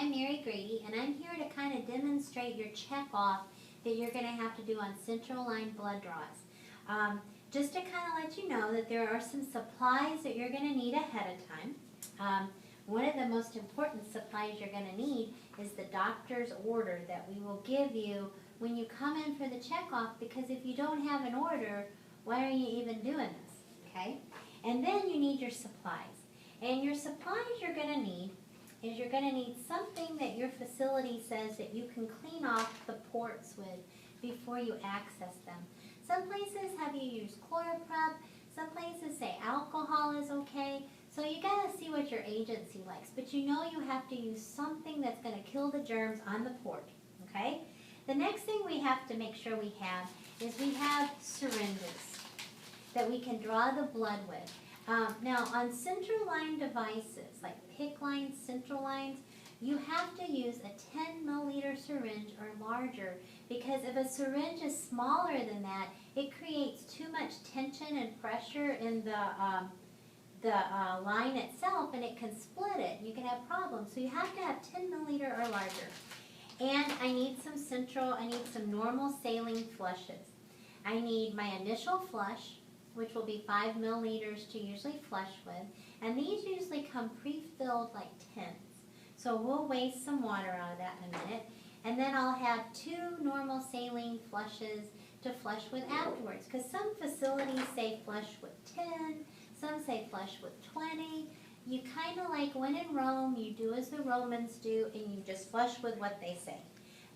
I'm Mary Grady, and I'm here to kind of demonstrate your check-off that you're going to have to do on central line blood draws. Just to kind of let you know that there are some supplies that you're going to need ahead of time. One of the most important supplies you're going to need is the doctor's order that we will give you when you come in for the check-off, because if you don't have an order, why are you even doing this, okay? And then you need your supplies. And your supplies you're going to need is you're going to need something that your facility says that you can clean off the ports with before you access them. Some places have you use ChloraPrep, some places say alcohol is okay, so you got to see what your agency likes, but you know you have to use something that's going to kill the germs on the port, okay? The next thing we have to make sure we have is we have syringes that we can draw the blood with. Now, on central line devices, like PICC lines, central lines, you have to use a 10 milliliter syringe or larger, because if a syringe is smaller than that, it creates too much tension and pressure in the line itself, and it can split it. You can have problems. So you have to have 10 milliliter or larger. And I need some normal saline flushes. I need my initial flush, which will be 5 milliliters to usually flush with. And these usually come pre-filled like tins. So we'll waste some water out of that in a minute. And then I'll have 2 normal saline flushes to flush with afterwards. Because some facilities say flush with 10, some say flush with 20. You kind of like when in Rome, you do as the Romans do, and you just flush with what they say.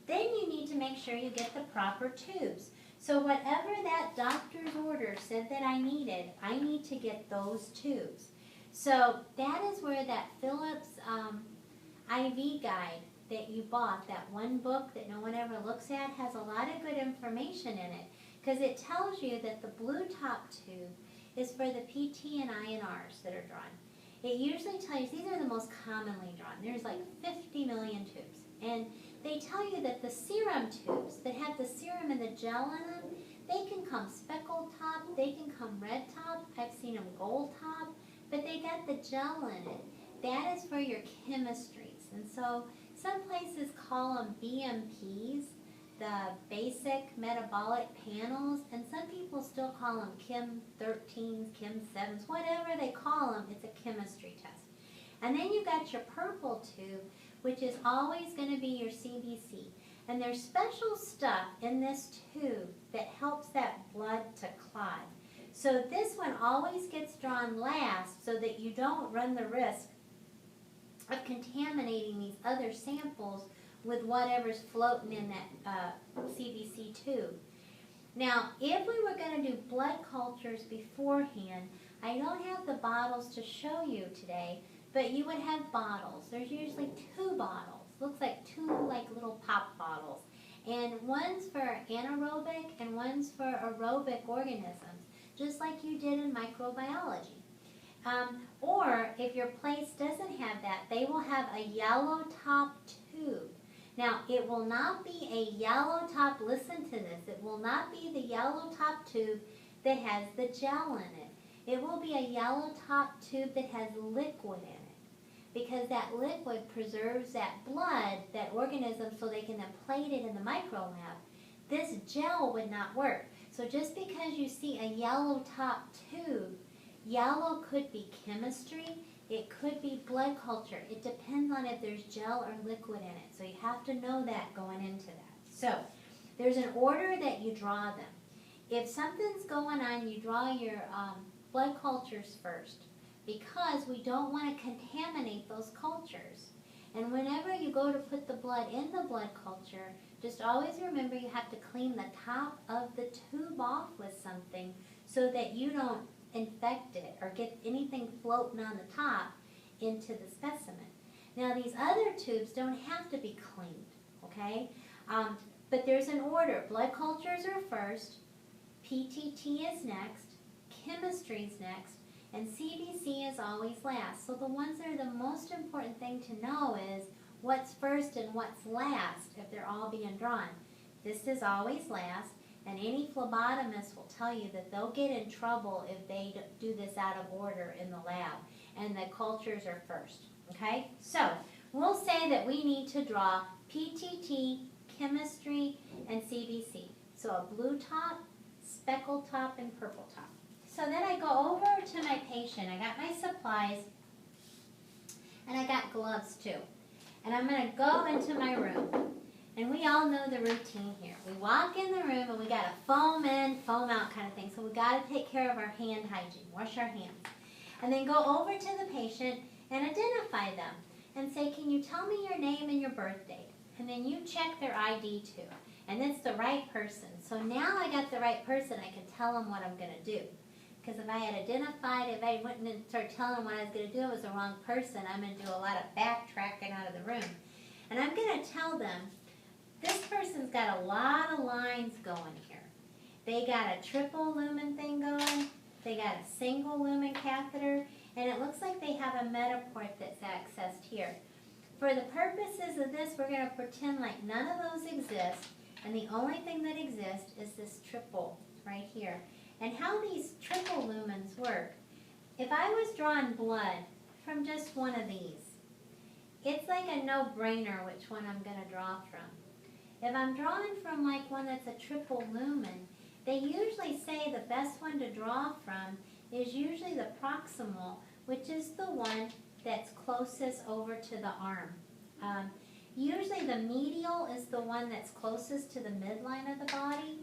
Then you need to make sure you get the proper tubes. So whatever that doctor's order said that I needed, I need to get those tubes. So that is where that Philips IV guide that you bought, that one book that no one ever looks at, has a lot of good information in it, because it tells you that the blue top tube is for the PT and INRs that are drawn. It usually tells you, these are the most commonly drawn. There's like 50 million tubes. And they tell you that the serum tubes that have the serum and the gel in them, they can come speckled top, they can come red top, I've seen them gold top, but they got the gel in it. That is for your chemistries. And so some places call them BMPs, the basic metabolic panels, and some people still call them Chem 13s, Chem 7s, whatever they call them, it's a chemistry test. And then you got your purple tube, which is always going to be your CBC. And there's special stuff in this tube that helps that blood to clot. So this one always gets drawn last so that you don't run the risk of contaminating these other samples with whatever's floating in that CBC tube. Now, if we were going to do blood cultures beforehand, I don't have the bottles to show you today, but you would have bottles. There's usually 2 bottles. Looks like 2 like little pop bottles. And one's for anaerobic and one's for aerobic organisms, just like you did in microbiology. Or if your place doesn't have that, they will have a yellow top tube. Now, it will not be a yellow top, listen to this, it will not be the yellow top tube that has the gel in it. It will be a yellow top tube that has liquid in it, because that liquid preserves that blood, that organism, so they can then plate it in the micro lab. This gel would not work. So just because you see a yellow top tube, yellow could be chemistry, it could be blood culture. It depends on if there's gel or liquid in it. So you have to know that going into that. So there's an order that you draw them. If something's going on, you draw your blood cultures first, because we don't want to contaminate those cultures. And whenever you go to put the blood in the blood culture, just always remember you have to clean the top of the tube off with something so that you don't infect it or get anything floating on the top into the specimen. Now, these other tubes don't have to be cleaned, okay? But there's an order. Blood cultures are first, PTT is next, chemistry is next, and CBC is always last. So the ones that are the most important thing to know is what's first and what's last if they're all being drawn. This is always last, and any phlebotomist will tell you that they'll get in trouble if they do this out of order in the lab, and the cultures are first. Okay, so we'll say that we need to draw PTT, chemistry, and CBC. So a blue top, speckled top, and purple top. So then I go over to my patient. I got my supplies, and I got gloves too. And I'm going to go into my room. And we all know the routine here. We walk in the room and we got a foam in, foam out kind of thing. So we got to take care of our hand hygiene, wash our hands. And then go over to the patient and identify them and say, can you tell me your name and your birth date? And then you check their ID too. And it's the right person. So now I got the right person, I can tell them what I'm going to do. Because if I had identified, if I went and started telling them what I was going to do, it was the wrong person, I'm going to do a lot of backtracking out of the room. And I'm going to tell them, this person's got a lot of lines going here. They got a triple lumen thing going, they got a single lumen catheter, and it looks like they have a Metaport that's accessed here. For the purposes of this, we're going to pretend like none of those exist, and the only thing that exists is this triple right here. And how these triple lumens work, if I was drawing blood from just one of these, it's like a no-brainer which one I'm going to draw from. If I'm drawing from like one that's a triple lumen, they usually say the best one to draw from is usually the proximal, which is the one that's closest over to the arm. Usually the medial is the one that's closest to the midline of the body.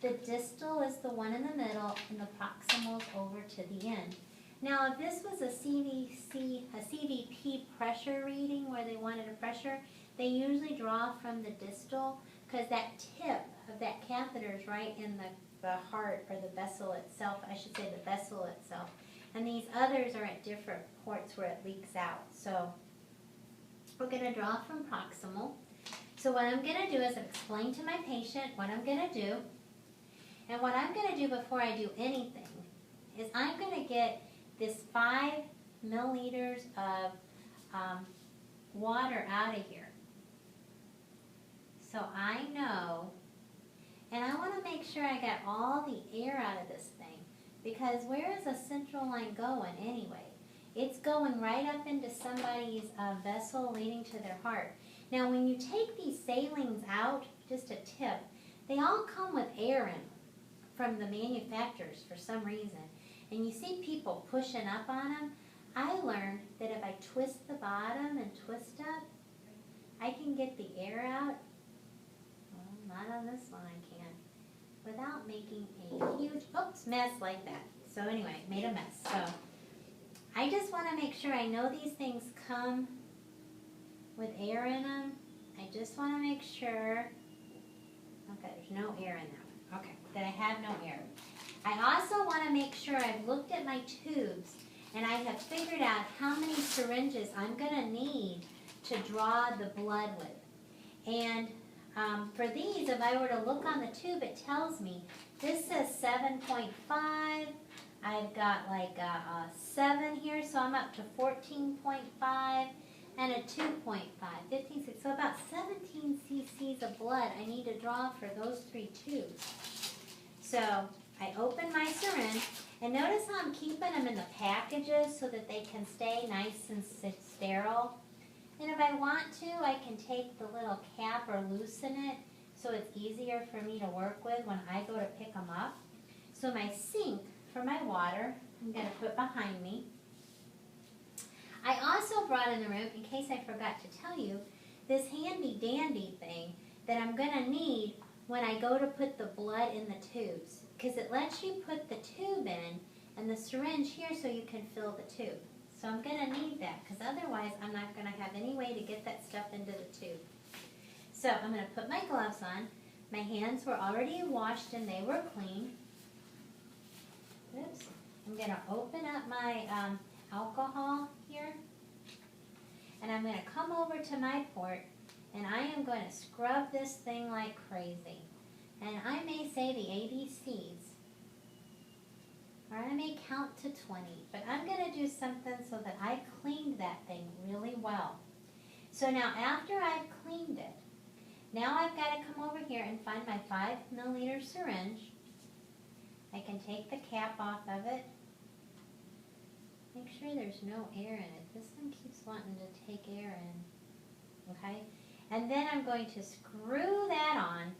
The distal is the one in the middle, and the proximal is over to the end. Now, if this was a CVP pressure reading where they wanted a pressure, they usually draw from the distal because that tip of that catheter is right in the heart or the vessel itself. I should say the vessel itself. And these others are at different ports where it leaks out. So we're going to draw from proximal. So what I'm going to do is explain to my patient what I'm going to do. And what I'm going to do before I do anything is I'm going to get this 5 milliliters of water out of here. So I know, and I want to make sure I get all the air out of this thing, because where is a central line going anyway? It's going right up into somebody's vessel leading to their heart. Now when you take these salines out, just a tip, they all come with air in them from the manufacturers for some reason. And you see people pushing up on them. I learned that if I twist the bottom and twist up, I can get the air out. Well, not on this one I can't. Without making a huge, oops, mess like that. So anyway, made a mess. So I just want to make sure I know these things come with air in them. I just want to make sure, okay, there's no air in that one. Okay, that I have no air. I also want to make sure I've looked at my tubes and I have figured out how many syringes I'm going to need to draw the blood with. And for these, if I were to look on the tube, it tells me this says 7.5. I've got like a 7 here, so I'm up to 14.5 and a 2.5, 15, 6. So about 17 cc's of blood I need to draw for those 3 tubes. So I open my syringe, and notice how I'm keeping them in the packages so that they can stay nice and sterile. And if I want to, I can take the little cap or loosen it so it's easier for me to work with when I go to pick them up. So my sink for my water, I'm going to put behind me. I also brought in the room, in case I forgot to tell you, this handy dandy thing that I'm going to need when I go to put the blood in the tubes, because it lets you put the tube in and the syringe here so you can fill the tube. So I'm going to need that, because otherwise I'm not going to have any way to get that stuff into the tube. So I'm going to put my gloves on. My hands were already washed and they were clean. Oops. I'm going to open up my alcohol here, and I'm going to come over to my port, and I am going to scrub this thing like crazy. And I may say the ABCs, or I may count to 20, but I'm going to do something so that I cleaned that thing really well. So now after I've cleaned it, now I've got to come over here and find my 5 milliliter syringe. I can take the cap off of it. Make sure there's no air in it. This one keeps wanting to take air in. okay? And then I'm going to screw that on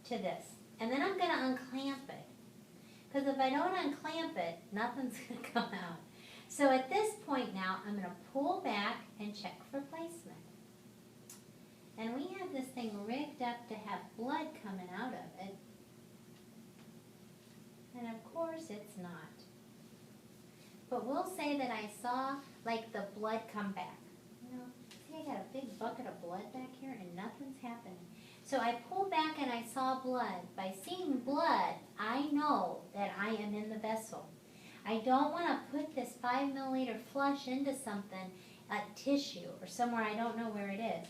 to this. And then I'm going to unclamp it. Because if I don't unclamp it, nothing's going to come out. So at this point now, I'm going to pull back and check for placement. And we have this thing rigged up to have blood coming out of it. And of course it's not. But we'll say that I saw like the blood come back. You know, see I got a big bucket of blood back here and nothing's happening. So I pull back and I saw blood. By seeing blood, I know that I am in the vessel. I don't want to put this 5 milliliter flush into something, a tissue or somewhere I don't know where it is.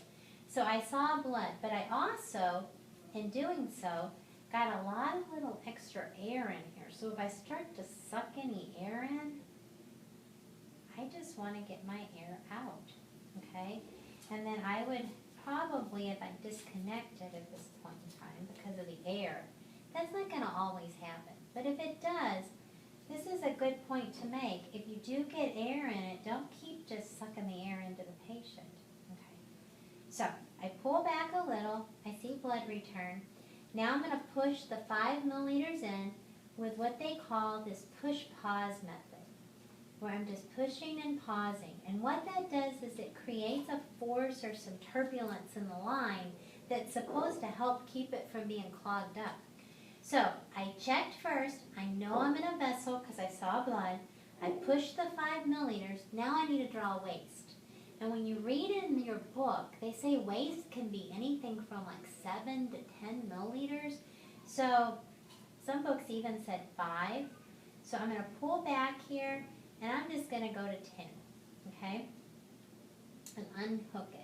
So I saw blood, but I also, in doing so, got a lot of little extra air in here. So if I start to suck any air in, I just want to get my air out, okay? And then I would probably, if I disconnect it at this point in time because of the air, that's not going to always happen. But if it does, this is a good point to make. If you do get air in it, don't keep just sucking the air into the patient. Okay. So I pull back a little. I see blood return. Now I'm going to push the 5 milliliters in with what they call this push-pause method, where I'm just pushing and pausing. And what that does is it creates a force or some turbulence in the line that's supposed to help keep it from being clogged up. So I checked first. I know I'm in a vessel because I saw blood. I pushed the 5 milliliters. Now I need to draw waste. And when you read it in your book, they say waste can be anything from like 7 to 10 milliliters. So some books even said 5. So I'm going to pull back here, and I'm just going to go to 10, okay? And unhook it.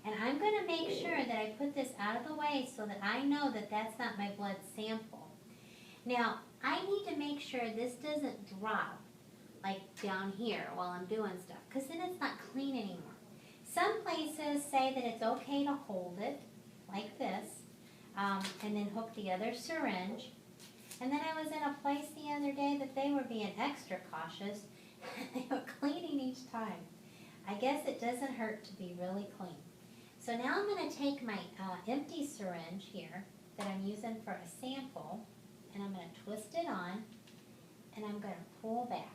And I'm going to make sure that I put this out of the way so that I know that that's not my blood sample. Now, I need to make sure this doesn't drop like down here while I'm doing stuff, because then it's not clean anymore. Some places say that it's okay to hold it like this and then hook the other syringe. And then I was in a place the other day that they were being extra cautious. They were cleaning each time. I guess it doesn't hurt to be really clean. So now I'm going to take my empty syringe here that I'm using for a sample, and I'm going to twist it on, and I'm going to pull back.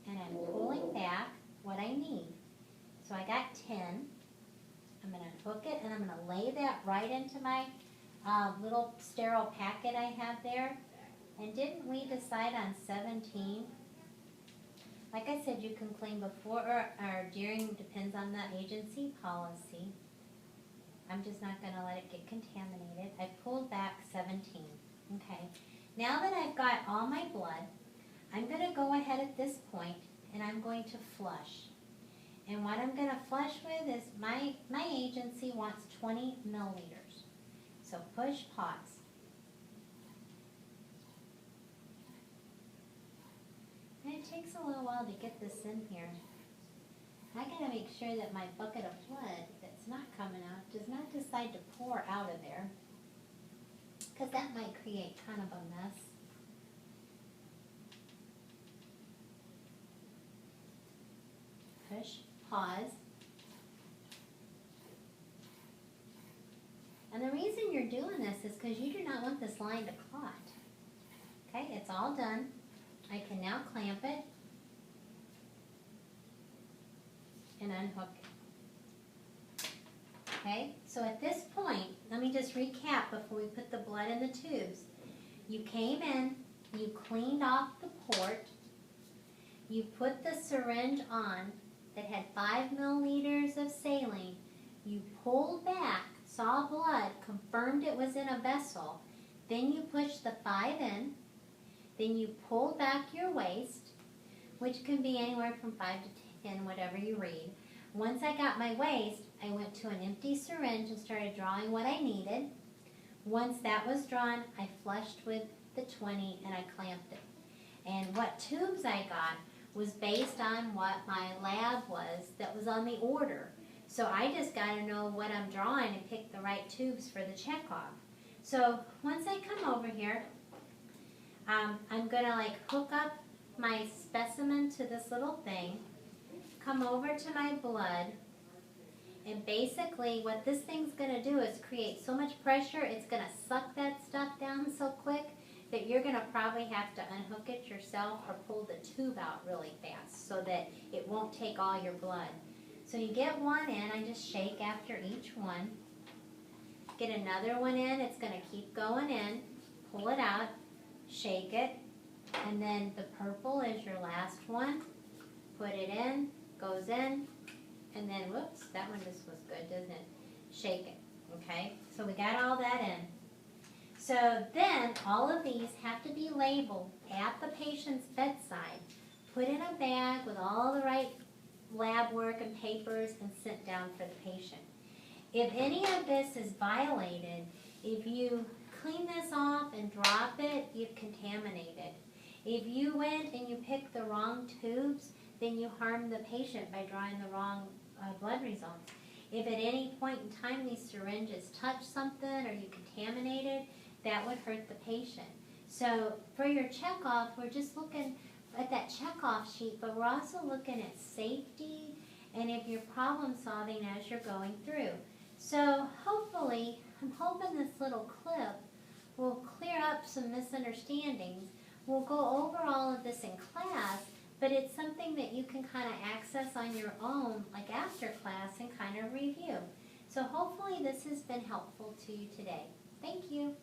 And I'm pulling back what I need. So I got 10. I'm going to hook it, and I'm going to lay that right into my little sterile packet I have there. And didn't we decide on 17? Like I said, you can clean before or during, depends on the agency policy. I'm just not going to let it get contaminated. I pulled back 17. Okay. Now that I've got all my blood, I'm going to go ahead at this point and I'm going to flush. And what I'm going to flush with is my agency wants 20 milliliters. So push pause. And it takes a little while to get this in here. I gotta make sure that my bucket of blood that's not coming out does not decide to pour out of there, because that might create kind of a mess. Push, pause. And the reason you're doing this is because you do not want this line to clot. Okay, it's all done. I can now clamp it and unhook it. Okay, so at this point, let me just recap before we put the blood in the tubes. You came in, you cleaned off the port, you put the syringe on that had 5 milliliters of saline, you pulled back, saw blood, confirmed it was in a vessel, then you pushed the 5 in, then you pulled back your waste, which can be anywhere from 5 to 10, whatever you read. Once I got my waste, I went to an empty syringe and started drawing what I needed. Once that was drawn, I flushed with the 20 and I clamped it. And what tubes I got was based on what my lab was that was on the order. So I just got to know what I'm drawing and pick the right tubes for the checkoff. So once I come over here, I'm going to hook up my specimen to this little thing, come over to my blood, And basically what this thing's going to do is create so much pressure, it's going to suck that stuff down so quick that you're going to probably have to unhook it yourself or pull the tube out really fast so that it won't take all your blood. So you get one in, I just shake after each one. Get another one in, it's going to keep going in, pull it out, shake it, and then the purple is your last one. Put it in, goes in, and then, whoops, that one just was good, doesn't it? Shake it, okay? So we got all that in. So then all of these have to be labeled at the patient's bedside, put in a bag with all the right lab work and papers, and sent down for the patient. If any of this is violated, if you clean this off and drop it, you've contaminated. If you went and you picked the wrong tubes, then you harm the patient by drawing the wrong blood results. If at any point in time these syringes touch something or you contaminate it, that would hurt the patient. So for your checkoff, we're just looking at that checkoff sheet, but we're also looking at safety and if you're problem solving as you're going through. So hopefully, I'm hoping this little clip will clear up some misunderstandings. We'll go over all of this in class, but it's something that you can kind of access on your own, like after class, and kind of review. So hopefully this has been helpful to you today. Thank you.